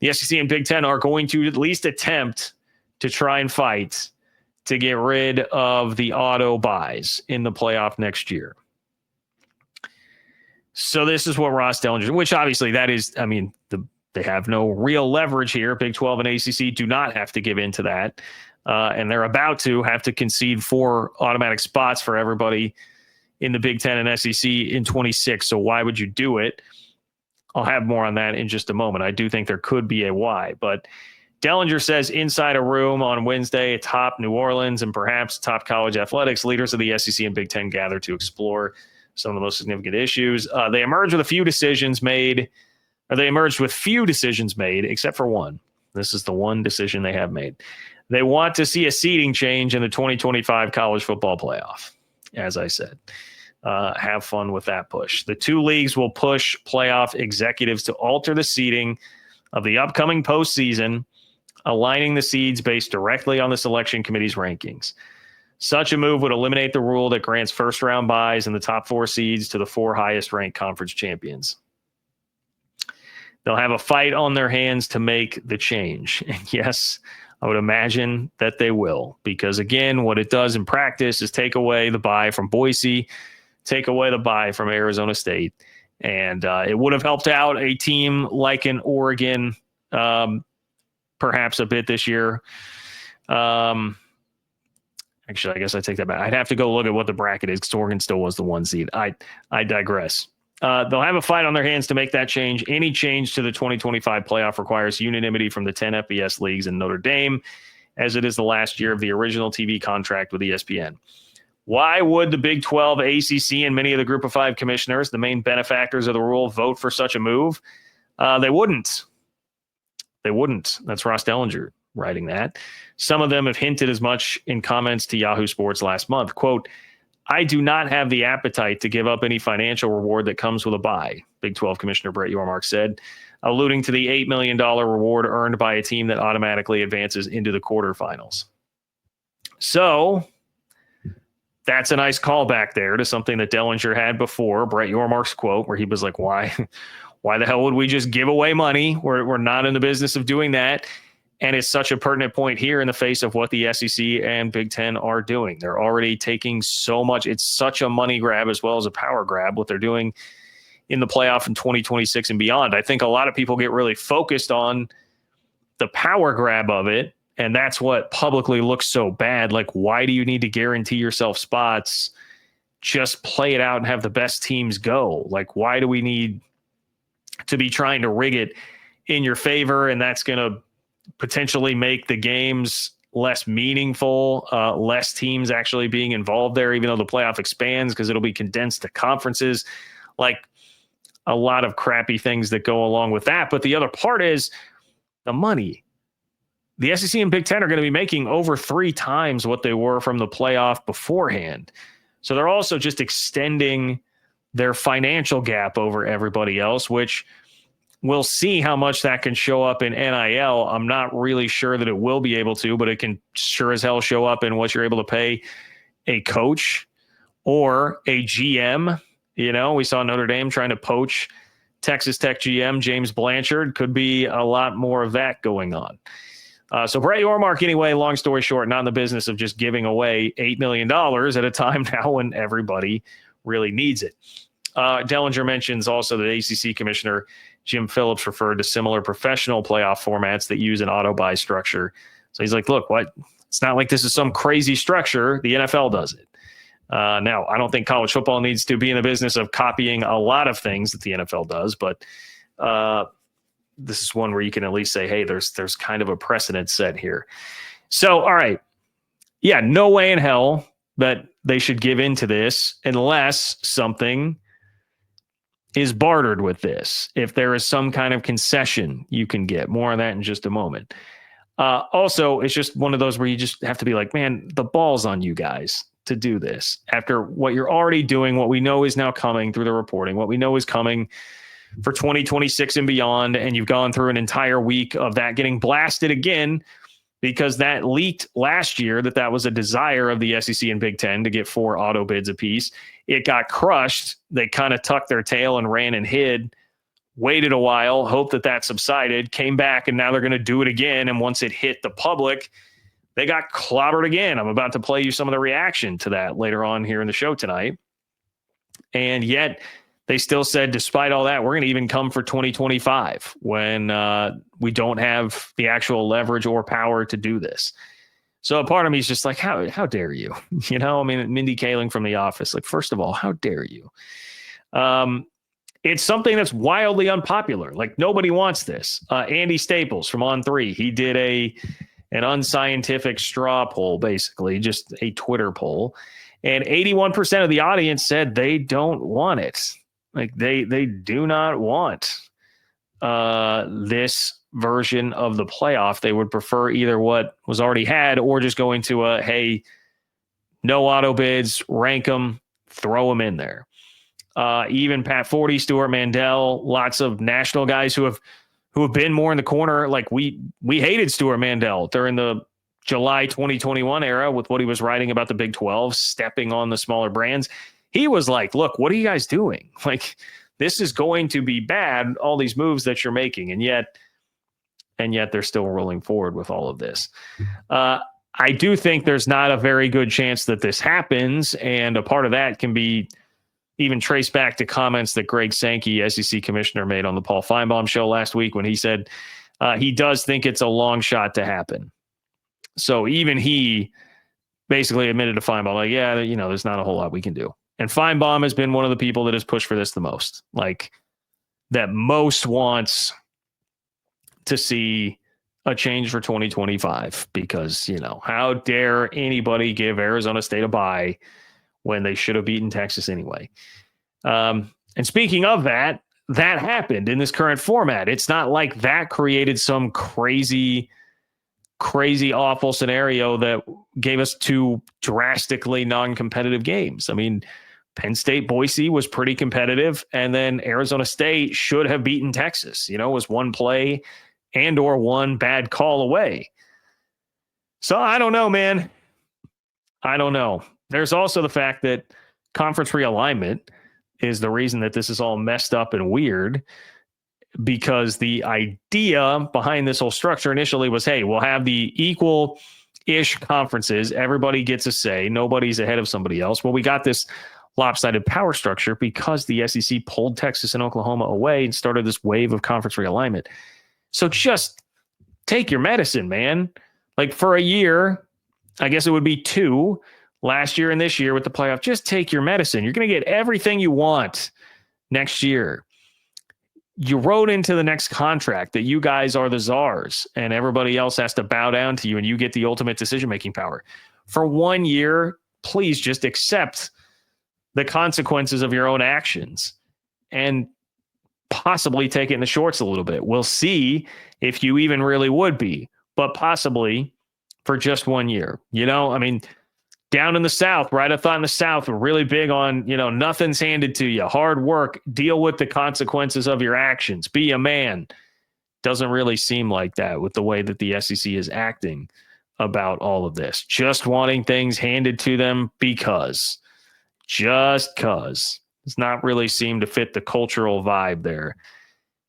the SEC and Big Ten are going to at least attempt to try and fight to get rid of the auto buys in the playoff next year. So this is what Ross Dellinger, which obviously that is, I mean, they have no real leverage here. Big 12 and ACC do not have to give in to that. And they're about to have to concede 4 automatic spots for everybody in the Big Ten and SEC in 26. So why would you do it? I'll have more on that in just a moment. I do think there could be a why, but Dellinger says inside a room on Wednesday, top New Orleans and perhaps top college athletics leaders of the SEC and Big Ten gather to explore some of the most significant issues. They emerged with few decisions made, except for one. This is the one decision they have made. They want to see a seeding change in the 2025 college football playoff, as I said. Have fun with that push. The 2 leagues will push playoff executives to alter the seeding of the upcoming postseason, aligning the seeds based directly on the selection committee's rankings. Such a move would eliminate the rule that grants first-round buys in the top 4 seeds to the 4 highest-ranked conference champions. They'll have a fight on their hands to make the change. And yes, I would imagine that they will, because again, what it does in practice is take away the bye from Boise, take away the bye from Arizona State, and it would have helped out a team like an Oregon, perhaps a bit this year. Actually, I guess I take that back. I'd have to go look at what the bracket is because Oregon still was the 1 seed. I digress. They'll have a fight on their hands to make that change. Any change to the 2025 playoff requires unanimity from the 10 FBS leagues and Notre Dame, as it is the last year of the original TV contract with ESPN. Why would the Big 12, ACC, and many of the Group of 5 commissioners, the main benefactors of the rule, vote for such a move? They wouldn't. They wouldn't. That's Ross Dellinger writing that. Some of them have hinted as much in comments to Yahoo Sports last month. Quote, I do not have the appetite to give up any financial reward that comes with a bye, Big 12 Commissioner Brett Yormark said, alluding to the $8 million reward earned by a team that automatically advances into the quarterfinals. So that's a nice callback there to something that Dellinger had before, Brett Yormark's quote, where he was like, why the hell would we just give away money? We're not in the business of doing that. And it's such a pertinent point here in the face of what the SEC and Big Ten are doing. They're already taking so much. It's such a money grab as well as a power grab, what they're doing in the playoff in 2026 and beyond. I think a lot of people get really focused on the power grab of it, and that's what publicly looks so bad. Like, why do you need to guarantee yourself spots? Just play it out and have the best teams go. Like, why do we need to be trying to rig it in your favor? And that's going to potentially make the games less meaningful, less teams actually being involved there, even though the playoff expands because it'll be condensed to conferences. Like, a lot of crappy things that go along with that. But the other part is the money. The SEC and Big Ten are going to be making over 3 times what they were from the playoff beforehand. So they're also just extending their financial gap over everybody else, which we'll see how much that can show up in NIL. I'm not really sure that it will be able to, but it can sure as hell show up in what you're able to pay a coach or a GM. You know, we saw Notre Dame trying to poach Texas Tech GM James Blanchard. Could be a lot more of that going on. So Brett Yormark, anyway, long story short, not in the business of just giving away $8 million at a time now when everybody really needs it. Dellinger mentions also that ACC Commissioner Jim Phillips referred to similar professional playoff formats that use an auto buy structure. So he's like, look, it's not like this is some crazy structure. The NFL does it. Now, I don't think college football needs to be in the business of copying a lot of things that the NFL does, but this is one where you can at least say, hey, there's kind of a precedent set here. So, all right. Yeah, no way in hell that they should give into this unless something is bartered with this. If there is some kind of concession you can get. More on that in just a moment. Also, it's just one of those where you just have to be like, man, the ball's on you guys to do this. After what you're already doing, what we know is now coming through the reporting, what we know is coming for 2026 and beyond, and you've gone through an entire week of that getting blasted again because that leaked last year that was a desire of the SEC and Big Ten to get 4 auto bids apiece. It got crushed. They kind of tucked their tail and ran and hid waited a while, hoped that subsided, came back, and now they're going to do it again. And once it hit the public, they got clobbered again. I'm about to play you some of the reaction to that later on here in the show tonight. And yet they still said, despite all that, we're going to even come for 2025 when we don't have the actual leverage or power to do this. So a part of me is just like, how dare you? You know, I mean, Mindy Kaling from The Office, like, first of all, how dare you? It's something that's wildly unpopular. Like, nobody wants this. Andy Staples from On3, he did an unscientific straw poll, basically, just a Twitter poll. And 81% of the audience said they don't want it. Like, they do not want this version of the playoff. They would prefer either what was already had or just going to hey, no auto bids, rank them, throw them in there. Even Pat Forty, Stuart Mandel, lots of national guys who have been more in the corner. Like, we hated Stuart Mandel during the July 2021 era with what he was writing about the Big 12, stepping on the smaller brands. He was like, look, what are you guys doing? Like, this is going to be bad, all these moves that you're making. And yet they're still rolling forward with all of this. I do think there's not a very good chance that this happens. And a part of that can be even traced back to comments that Greg Sankey, SEC commissioner, made on the Paul Feinbaum show last week when he said he does think it's a long shot to happen. So even he basically admitted to Feinbaum, like, yeah, you know, there's not a whole lot we can do. And Feinbaum has been one of the people that has pushed for this the most, like, that most wants to see a change for 2025 because, you know, how dare anybody give Arizona State a bye when they should have beaten Texas anyway. And speaking of that happened in this current format. It's not like that created some crazy, awful scenario that gave us two drastically non-competitive games. I mean, Penn State, Boise was pretty competitive, and then Arizona State should have beaten Texas. You know, it was one play and or one bad call away. So I don't know, man. I don't know. There's also the fact that conference realignment is the reason that this is all messed up and weird, because the idea behind this whole structure initially was, hey, we'll have the equal-ish conferences. Everybody gets a say. Nobody's ahead of somebody else. Well, we got this lopsided power structure because the SEC pulled Texas and Oklahoma away and started this wave of conference realignment. So just take your medicine, man. Like, for a year, I guess it would be 2, last year and this year with the playoff, just take your medicine. You're going to get everything you want next year. You wrote into the next contract that you guys are the czars and everybody else has to bow down to you and you get the ultimate decision-making power. For 1 year, please just accept the consequences of your own actions and possibly take it in the shorts a little bit. We'll see if you even really would be, but possibly for just 1 year. You know, I mean, down in the South, right? I thought in the South, we're really big on, you know, nothing's handed to you. Hard work, deal with the consequences of your actions, be a man. Doesn't really seem like that with the way that the SEC is acting about all of this. Just wanting things handed to them because. Does not really seem to fit the cultural vibe there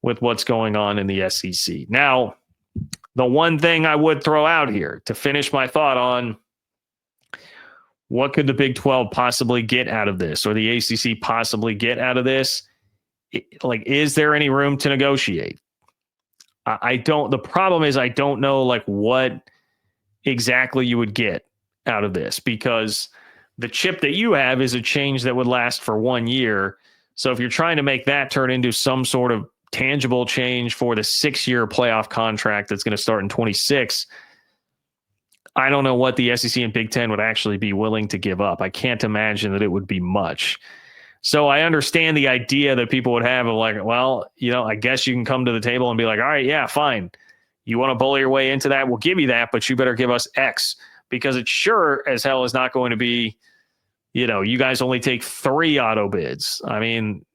with what's going on in the SEC. Now, the one thing I would throw out here to finish my thought on what could the Big 12 possibly get out of this, or the ACC possibly get out of this? Like, is there any room to negotiate? I don't. The problem is I don't know, like, what exactly you would get out of this, because the chip that you have is a change that would last for 1 year. So if you're trying to make that turn into some sort of tangible change for the 6-year playoff contract that's going to start in 26, I don't know what the SEC and Big Ten would actually be willing to give up. I can't imagine that it would be much. So I understand the idea that people would have of, like, well, you know, I guess you can come to the table and be like, all right, yeah, fine. You want to bully your way into that? We'll give you that, but you better give us X, because it sure as hell is not going to be, you know, you guys only take 3 auto bids. I mean,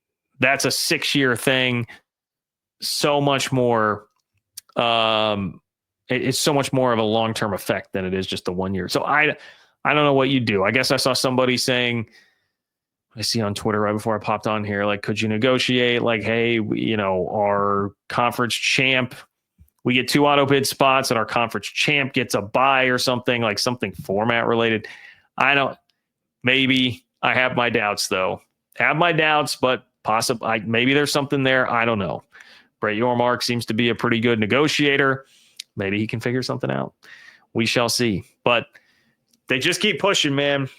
that's a 6-year thing. So much more, it's so much more of a long-term effect than it is just the 1 year. So I don't know what you do. I guess I saw somebody saying, I see on Twitter right before I popped on here, like, could you negotiate? Like, hey, our conference champ, we get 2 auto bid spots and our conference champ gets a bye or something, like something format related. Maybe I have my doubts though. But maybe there's something there. I don't know. Brett Yormark seems to be a pretty good negotiator. Maybe he can figure something out. We shall see. But they just keep pushing, man.